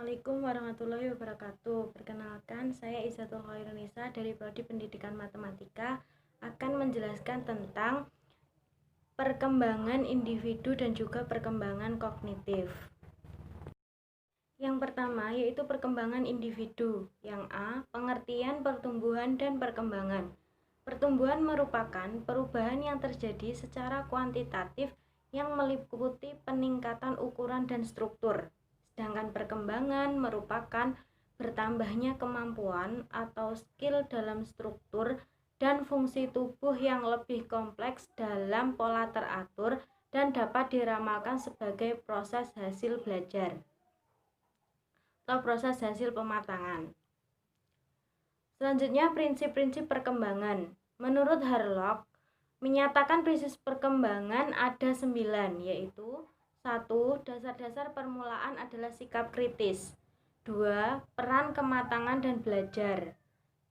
Assalamualaikum warahmatullahi wabarakatuh. Perkenalkan, saya Izzatul Khairunisa dari Prodi Pendidikan Matematika akan menjelaskan tentang perkembangan individu dan juga perkembangan kognitif. Yang pertama yaitu perkembangan individu. Yang A, pengertian pertumbuhan dan perkembangan. Pertumbuhan merupakan perubahan yang terjadi secara kuantitatif yang meliputi peningkatan ukuran dan struktur. Sedangkan perkembangan merupakan bertambahnya kemampuan atau skill dalam struktur dan fungsi tubuh yang lebih kompleks dalam pola teratur dan dapat diramalkan sebagai proses hasil belajar atau proses hasil pematangan. Selanjutnya, prinsip-prinsip perkembangan. Menurut Harlock, menyatakan prinsip perkembangan ada 9, yaitu 1. Dasar-dasar permulaan adalah sikap kritis. 2. Peran kematangan dan belajar.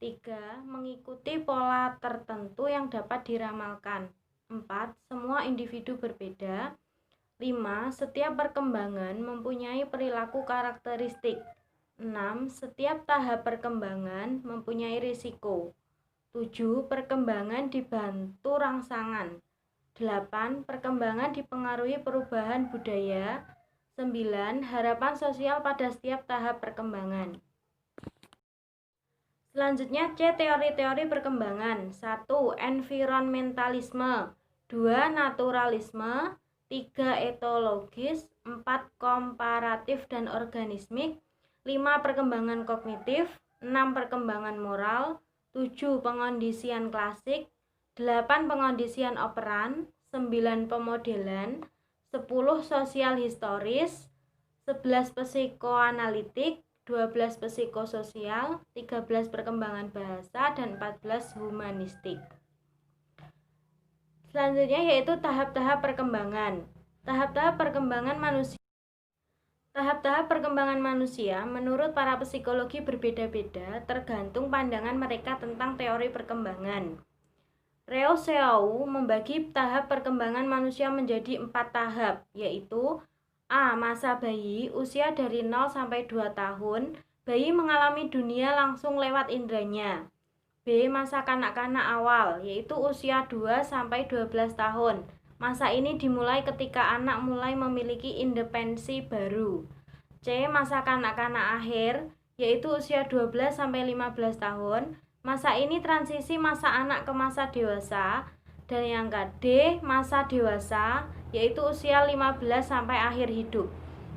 3. Mengikuti pola tertentu yang dapat diramalkan. 4. Semua individu berbeda. 5. Setiap perkembangan mempunyai perilaku karakteristik. 6. Setiap tahap perkembangan mempunyai risiko. 7. Perkembangan dibantu rangsangan. 8. Perkembangan dipengaruhi perubahan budaya. 9. Harapan sosial pada setiap tahap perkembangan. Selanjutnya C. Teori-teori perkembangan. 1. Environmentalisme. 2. Naturalisme. 3. Etologis. 4. Komparatif dan organismik. 5. Perkembangan kognitif. 6. Perkembangan moral. 7. Pengondisian klasik. 8. Pengondisian operan. 9. Pemodelan. 10. Sosial historis. 11. Psikoanalitik. 12. Psikososial. 13. Perkembangan bahasa. Dan 14. Humanistik. Selanjutnya yaitu tahap-tahap perkembangan. Tahap-tahap perkembangan manusia. Tahap-tahap perkembangan manusia menurut para psikologi berbeda-beda tergantung pandangan mereka tentang teori perkembangan. Reo Seou membagi tahap perkembangan manusia menjadi 4 tahap, yaitu A. Masa bayi, usia dari 0 sampai 2 tahun, bayi mengalami dunia langsung lewat indranya. B. Masa kanak-kanak awal, yaitu usia 2 sampai 12 tahun. Masa ini dimulai ketika anak mulai memiliki independensi baru. C. Masa kanak-kanak akhir, yaitu usia 12 sampai 15 tahun. Masa ini transisi masa anak ke masa dewasa. Dan yang D. Masa dewasa, yaitu usia 15 sampai akhir hidup.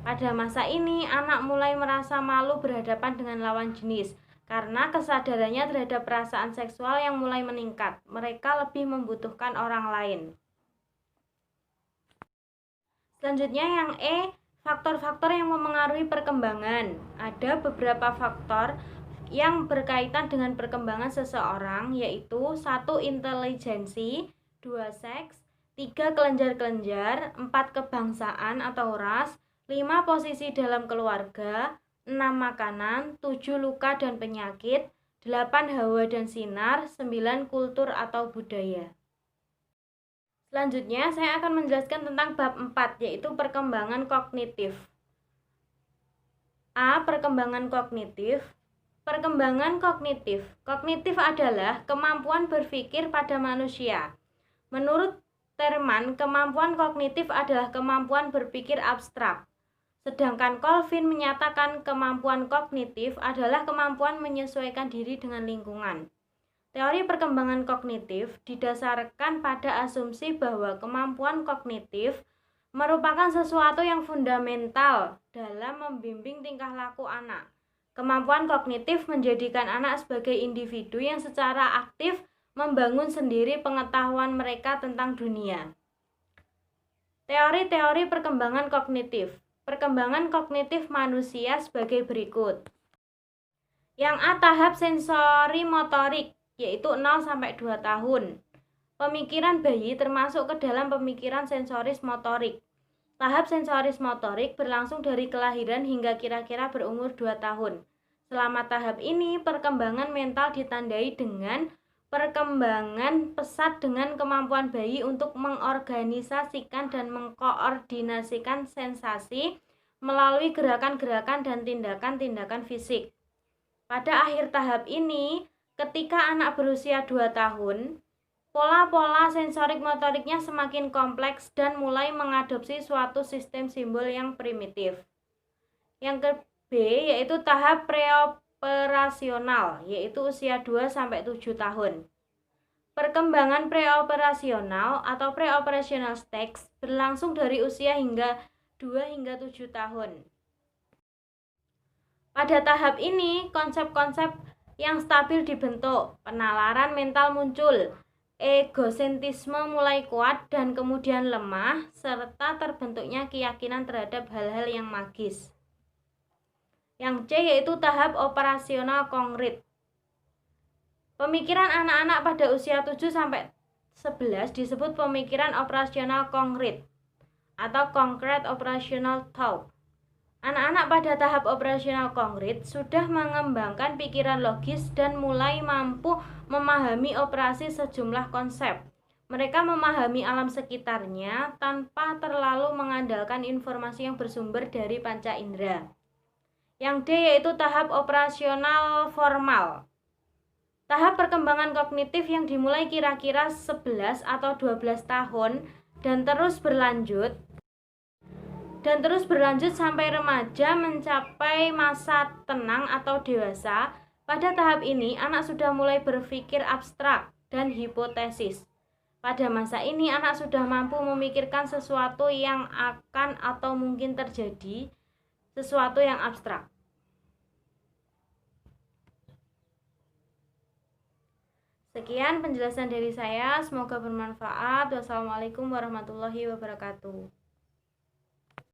Pada masa ini, anak mulai merasa malu berhadapan dengan lawan jenis karena kesadarannya terhadap perasaan seksual yang mulai meningkat. Mereka lebih membutuhkan orang lain. Selanjutnya yang E, faktor-faktor yang memengaruhi perkembangan. Ada beberapa faktor yang berkaitan dengan perkembangan seseorang, yaitu 1. Intelijensi, 2. Seks, 3. Kelenjar-kelenjar, 4. Kebangsaan atau ras, 5. Posisi dalam keluarga, 6. Makanan, 7. Luka dan penyakit, 8. Hawa dan sinar, 9. Kultur atau budaya. Selanjutnya saya akan menjelaskan tentang bab 4, yaitu perkembangan kognitif. A. Perkembangan kognitif. Perkembangan kognitif. Kognitif adalah kemampuan berpikir pada manusia. Menurut Terman, kemampuan kognitif adalah kemampuan berpikir abstrak. Sedangkan Colvin menyatakan kemampuan kognitif adalah kemampuan menyesuaikan diri dengan lingkungan. Teori perkembangan kognitif didasarkan pada asumsi bahwa kemampuan kognitif merupakan sesuatu yang fundamental dalam membimbing tingkah laku anak. Kemampuan kognitif menjadikan anak sebagai individu yang secara aktif membangun sendiri pengetahuan mereka tentang dunia. Teori-teori perkembangan kognitif. Perkembangan kognitif manusia sebagai berikut. Yang A. Tahap sensori motorik, yaitu 0 sampai 2 tahun. Pemikiran bayi termasuk ke dalam pemikiran sensoris motorik. Tahap sensoris motorik berlangsung dari kelahiran hingga kira-kira berumur 2 tahun. Selama tahap ini, perkembangan mental ditandai dengan perkembangan pesat dengan kemampuan bayi untuk mengorganisasikan dan mengkoordinasikan sensasi, melalui gerakan-gerakan dan tindakan-tindakan fisik. Pada akhir tahap ini, ketika anak berusia 2 tahun, pola-pola sensorik motoriknya semakin kompleks dan mulai mengadopsi suatu sistem simbol yang primitif. Yang ke-B yaitu tahap preoperasional, yaitu usia 2-7 tahun. Perkembangan preoperasional atau preoperational stage berlangsung dari usia 2-7 tahun. Pada tahap ini, konsep-konsep yang stabil dibentuk, penalaran mental muncul, egosentrisme mulai kuat dan kemudian lemah, serta terbentuknya keyakinan terhadap hal-hal yang magis. Yang C yaitu tahap operasional konkret. Pemikiran anak-anak pada usia 7-11 disebut pemikiran operasional konkret atau concrete operational thought. Anak-anak pada tahap operasional konkret sudah mengembangkan pikiran logis dan mulai mampu memahami operasi sejumlah konsep. Mereka memahami alam sekitarnya tanpa terlalu mengandalkan informasi yang bersumber dari panca indera. Yang D yaitu tahap operasional formal. Tahap perkembangan kognitif yang dimulai kira-kira 11 atau 12 tahun dan terus berlanjut sampai remaja mencapai masa tenang atau dewasa. Pada tahap ini, anak sudah mulai berpikir abstrak dan hipotesis. Pada masa ini, anak sudah mampu memikirkan sesuatu yang akan atau mungkin terjadi, sesuatu yang abstrak. Sekian penjelasan dari saya, semoga bermanfaat. Wassalamualaikum warahmatullahi wabarakatuh.